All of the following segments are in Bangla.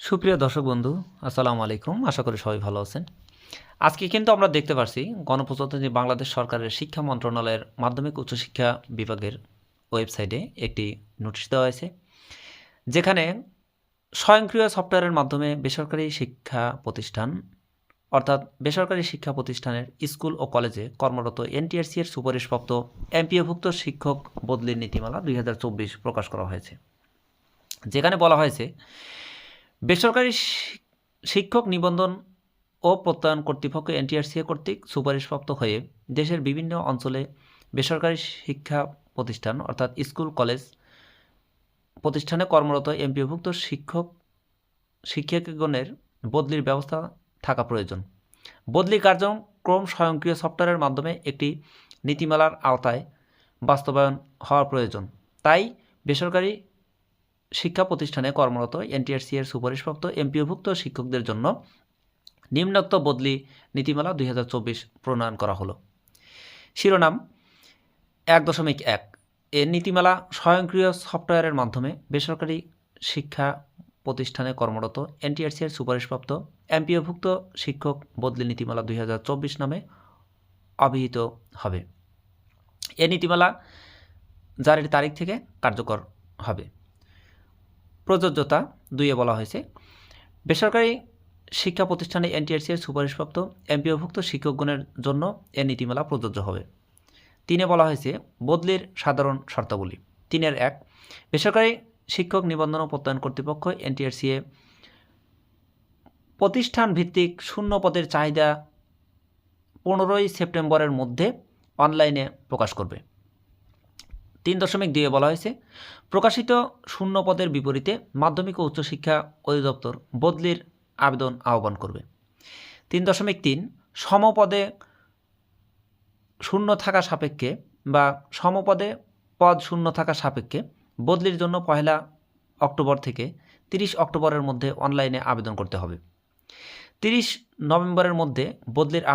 সুপ্রিয় দর্শক বন্ধু, আসসালামু আলাইকুম। আশা করি সবাই ভালো আছেন। আজকে কিন্তু আমরা দেখতে পারছি গণপ্রজাতন্ত্রী বাংলাদেশ সরকারের শিক্ষা মন্ত্রণালয়ের মাধ্যমিক উচ্চশিক্ষা বিভাগের ওয়েবসাইটে একটি নোটিশ দেওয়া হয়েছে, যেখানে স্বয়ংক্রিয় সফটওয়্যারের মাধ্যমে বেসরকারি শিক্ষা প্রতিষ্ঠান অর্থাৎ বেসরকারি শিক্ষা প্রতিষ্ঠানের স্কুল ও কলেজে কর্মরত এনটিআরসি এর সুপারিশপ্রাপ্ত এমপিওভুক্ত শিক্ষক বদলির নীতিমালা 2024 প্রকাশ করা হয়েছে। যেখানে বলা হয়েছে বেসরকারি শিক্ষক নিবন্ধন ও প্রত্যয়ন কর্তৃপক্ষ এনটিআরসিএ কর্তৃক সুপারিশপ্রাপ্ত হয়ে দেশের বিভিন্ন অঞ্চলে বেসরকারি শিক্ষা প্রতিষ্ঠান অর্থাৎ স্কুল কলেজ প্রতিষ্ঠানে কর্মরত এমপিওভুক্ত শিক্ষকগণের বদলির ব্যবস্থা থাকা প্রয়োজন। বদলি কার্যক্রম স্বয়ংক্রিয় সফটওয়্যারের মাধ্যমে একটি নীতিমালার আওতায় বাস্তবায়ন হওয়া প্রয়োজন। তাই বেসরকারি শিক্ষা প্রতিষ্ঠানে কর্মরত এনটিআরসি এর সুপারিশপ্রাপ্ত এমপিওভুক্ত শিক্ষকদের জন্য নিম্নোক্ত বদলি নীতিমালা 2024 প্রণয়ন করা হলো। শিরোনাম 1.1 এ নীতিমালা স্বয়ংক্রিয় সফটওয়্যারের মাধ্যমে বেসরকারি শিক্ষা প্রতিষ্ঠানে কর্মরত এনটিআরসি এর সুপারিশপ্রাপ্ত এমপিওভুক্ত শিক্ষক বদলি নীতিমালা 2024 নামে অভিহিত হবে। এ নীতিমালা জারির তারিখ থেকে কার্যকর হবে। প্রযোজ্যতা 2 বলা হয়েছে, বেসরকারি শিক্ষা প্রতিষ্ঠানে এনটিআরসি এর সুপারিশপ্রাপ্ত এমপিওভুক্ত শিক্ষকগণের জন্য এ নীতিমালা প্রযোজ্য হবে। 3 বলা হয়েছে বদলির সাধারণ শর্তাবলী। 3.1 বেসরকারি শিক্ষক নিবন্ধন ও প্রত্যয়ন কর্তৃপক্ষ এনটিআরসি এ প্রতিষ্ঠান ভিত্তিক শূন্য পদের চাহিদা 15 সেপ্টেম্বরের মধ্যে অনলাইনে প্রকাশ করবে। 3.2 বলা হয়েছে প্রকাশিত শূন্য পদের বিপরীতে মাধ্যমিক ও উচ্চশিক্ষা অধিদপ্তর বদলির আবেদন আহ্বান করবে। 3.3 সমপদে শূন্য থাকা সাপেক্ষে বা সমপদে পদ শূন্য থাকা সাপেক্ষে বদলির জন্য 1 অক্টোবর থেকে 30 অক্টোবরের মধ্যে অনলাইনে আবেদন করতে হবে। 30 নভেম্বরের মধ্যে বদলির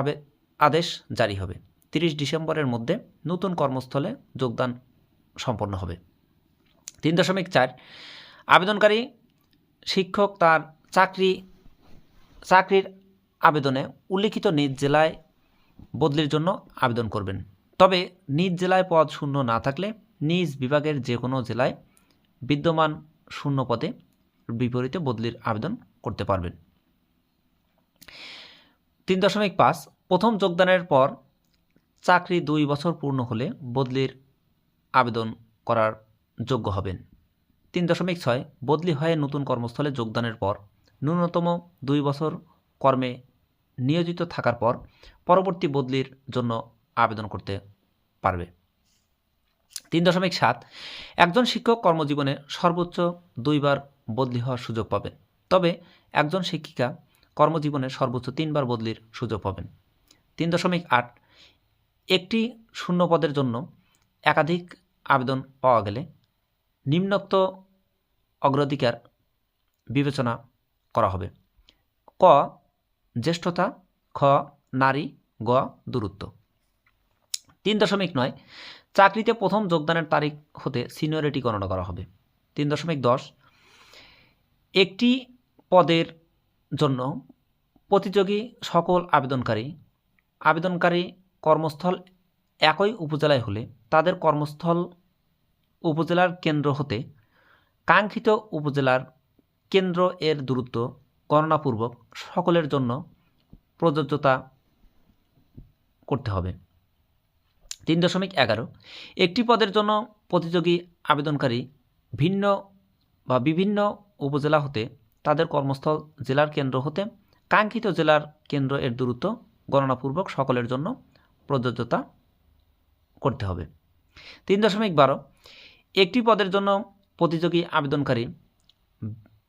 আদেশ জারি হবে। 30 ডিসেম্বরের মধ্যে নতুন কর্মস্থলে যোগদান সম্পন্ন হবে। 3.4 আবেদনকারী শিক্ষক তার চাকরির আবেদনে উল্লিখিত নিজ জেলায় বদলির জন্য আবেদন করবেন। তবে নিজ জেলায় পদ শূন্য না থাকলে নিজ বিভাগের যে কোনো জেলায় বিদ্যমান শূন্য পদে বিপরীতে বদলির আবেদন করতে পারবেন। 3.5 প্রথম যোগদানের পর চাকরি 2 বছর পূর্ণ হলে বদলির আবেদন করার যোগ্য হবেন। 3.6 বদলি হয়ে নতুন কর্মস্থলে যোগদানের পর ন্যূনতম 2 বছর কর্মে নিয়োজিত থাকার পর পরবর্তী বদলির জন্য আবেদন করতে পারবে। 3.7 একজন শিক্ষক কর্মজীবনে সর্বোচ্চ 2 বার বদলি হওয়ার সুযোগ পাবেন। তবে একজন শিক্ষিকা কর্মজীবনে সর্বোচ্চ 3 বার বদলির সুযোগ পাবেন। 3.8 একটি শূন্য পদের জন্য একাধিক আবেদন পাওয়া গেলে নিম্নোক্ত অগ্রাধিকার বিবেচনা করা হবে। ক জ্যেষ্ঠতা, খ নারী, গ দূরত্ব। 3.9 চাকরিতে প্রথম যোগদানের তারিখ হতে সিনিয়রিটি গণনা করা হবে। 3.10 একটি পদের জন্য প্রতিযোগী সকল আবেদনকারী কর্মস্থল একই উপজেলায় হলে তাদের কর্মস্থল উপজেলার কেন্দ্র হতে কাঙ্ক্ষিত উপজেলার কেন্দ্র এর দূরত্ব গণনাপূর্বক সকলের জন্য প্রযোজ্যতা করতে হবে। 3.11 একটি পদের জন্য প্রতিযোগী আবেদনকারী বিভিন্ন উপজেলা হতে তাদের কর্মস্থল জেলার কেন্দ্র হতে কাঙ্ক্ষিত জেলার কেন্দ্র এর দূরত্ব গণনাপূর্বক সকলের জন্য প্রযোজ্যতা করতে হবে। 3.12 একটি পদের জন্য প্রতিযোগী আবেদনকারী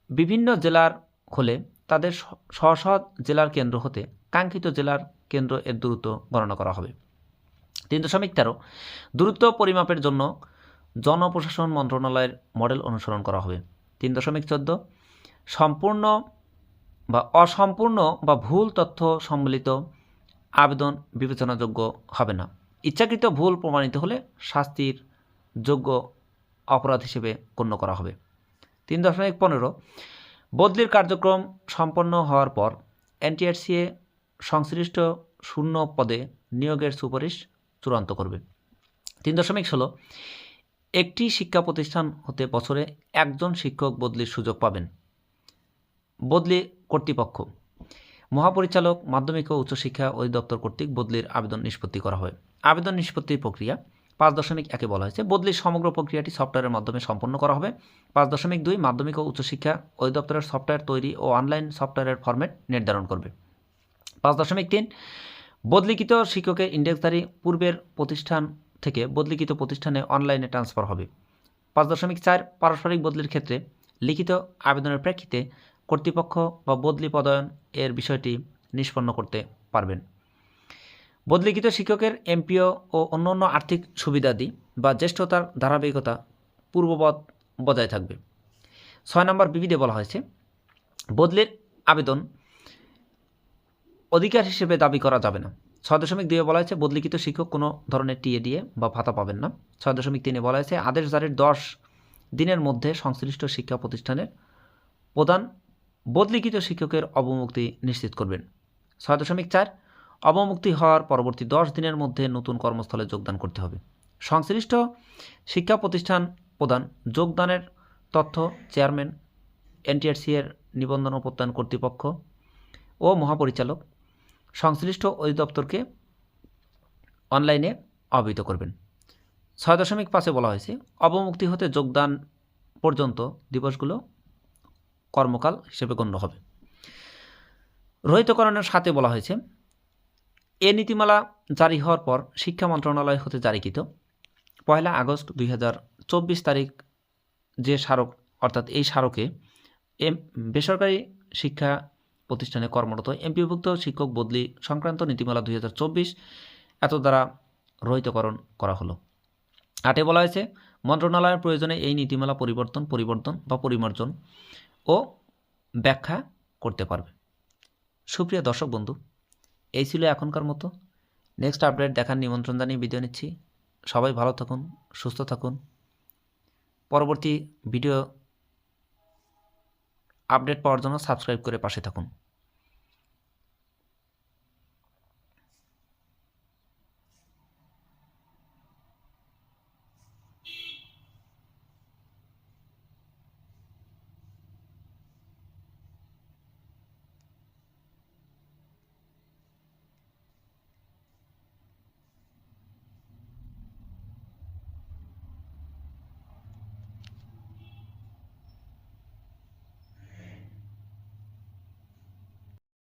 বিভিন্ন জেলার হলে তাদের স্ব জেলার কেন্দ্র হতে কাঙ্ক্ষিত জেলার কেন্দ্র এর দূরত্ব গণনা করা হবে। 3.13 দূরত্ব পরিমাপের জন্য জনপ্রশাসন মন্ত্রণালয়ের মডেল অনুসরণ করা হবে। 3.14 সম্পূর্ণ বা অসম্পূর্ণ বা ভুল তথ্য সম্বলিত আবেদন বিবেচনাযোগ্য হবে না। ইচ্ছাকৃত ভুল প্রমাণিত হলে শাস্তির যোগ্য অপরাধ হিসেবে গণ্য করা হবে। 3.15 বদলির কার্যক্রম সম্পন্ন হওয়ার পর এনটিআরসিএ সংশ্লিষ্ট শূন্য পদে নিয়োগের সুপারিশ চূড়ান্ত করবে। 3.16 একটি শিক্ষা প্রতিষ্ঠান হতে বছরে একজন শিক্ষক বদলির সুযোগ পাবেন। বদলি কর্তৃপক্ষ মহাপরিচালক মাধ্যমিক ও উচ্চশিক্ষা অধিদপ্তর কর্তৃক বদলির আবেদন নিষ্পত্তি করা হয়। আবেদন নিষ্পত্তির প্রক্রিয়া 5.1 বলা হয়েছে বদলির সমগ্র প্রক্রিয়াটি সফটওয়্যারের মাধ্যমে সম্পন্ন করা হবে। 5.2 মাধ্যমিক ও উচ্চশিক্ষা অধিদপ্তরের সফটওয়্যার তৈরি ও অনলাইন সফটওয়্যারের ফরম্যাট নির্ধারণ করবে। 5.3 বদলিকৃত শিক্ষকের ইন্ডেক্সধারী পূর্বের প্রতিষ্ঠান থেকে বদলিকৃত প্রতিষ্ঠানে অনলাইনে ট্রান্সফার হবে। 5.4 পারস্পরিক বদলির ক্ষেত্রে লিখিত আবেদনের প্রেক্ষিতে কর্তৃপক্ষ বা বদলি পদায়ন এর বিষয়টি নিষ্পন্ন করতে পারবেন। বদলিকৃত শিক্ষকের এমপিও ও অন্যান্য আর্থিক সুবিধাদি বা জ্যেষ্ঠতার ধারাবাহিকতা পূর্ববৎ বজায় থাকবে। 6 নম্বর বিবিধে বলা হয়েছে বদলির আবেদন অধিকার হিসেবে দাবি করা যাবে না। 6.2 বলা হয়েছে বদলিকৃত শিক্ষক কোনো ধরনের টিএডিএ বা ভাতা পাবেন না। 6.3 বলা হয়েছে আদেশ জারির 10 দিনের মধ্যে সংশ্লিষ্ট শিক্ষা প্রতিষ্ঠানের প্রধান বদলিকৃত শিক্ষকের অবমুক্তি নিশ্চিত করবেন। 6.4 অবমুক্তি হওয়ার পরবর্তী 10 দিনের মধ্যে নতুন কর্মস্থলে যোগদান করতে হবে। সংশ্লিষ্ট শিক্ষা প্রতিষ্ঠান প্রদান যোগদানের তথ্য চেয়ারম্যান, এনটিআরসি এর নিবন্ধন ও প্রত্যয়ন কর্তৃপক্ষ ও মহাপরিচালক সংশ্লিষ্ট অধিদপ্তরকে অনলাইনে অবহিত করবেন। 6.5 বলা হয়েছে অবমুক্তি হতে যোগদান পর্যন্ত দিবসগুলো কর্মকাল হিসেবে গণ্য হবে। রহিতকরণের সাথে বলা হয়েছে এ নীতিমালা জারি হওয়ার পর শিক্ষা মন্ত্রণালয় হতে জারিকৃত 1 আগস্ট 2024 তারিখ যে স্মারক অর্থাৎ এই স্মারকে বেসরকারি শিক্ষা প্রতিষ্ঠানে কর্মরত এমপিভুক্ত শিক্ষক বদলি সংক্রান্ত নীতিমালা 2024 এত দ্বারা রহিতকরণ করা হলো। 8 বলা হয়েছে মন্ত্রণালয়ের প্রয়োজনে এই নীতিমালা পরিবর্তন বা পরিমার্জন ও ব্যাখ্যা করতে পারবে। সুপ্রিয় দর্শক বন্ধু, এই ছিল এখনকার মতো। নেক্সট আপডেট দেখার নিমন্ত্রণ জানিয়ে বিদায় নিচ্ছি। সবাই ভালো থাকুন, সুস্থ থাকুন। পরবর্তী ভিডিও আপডেট পাওয়ার জন্য সাবস্ক্রাইব করে পাশে থাকুন।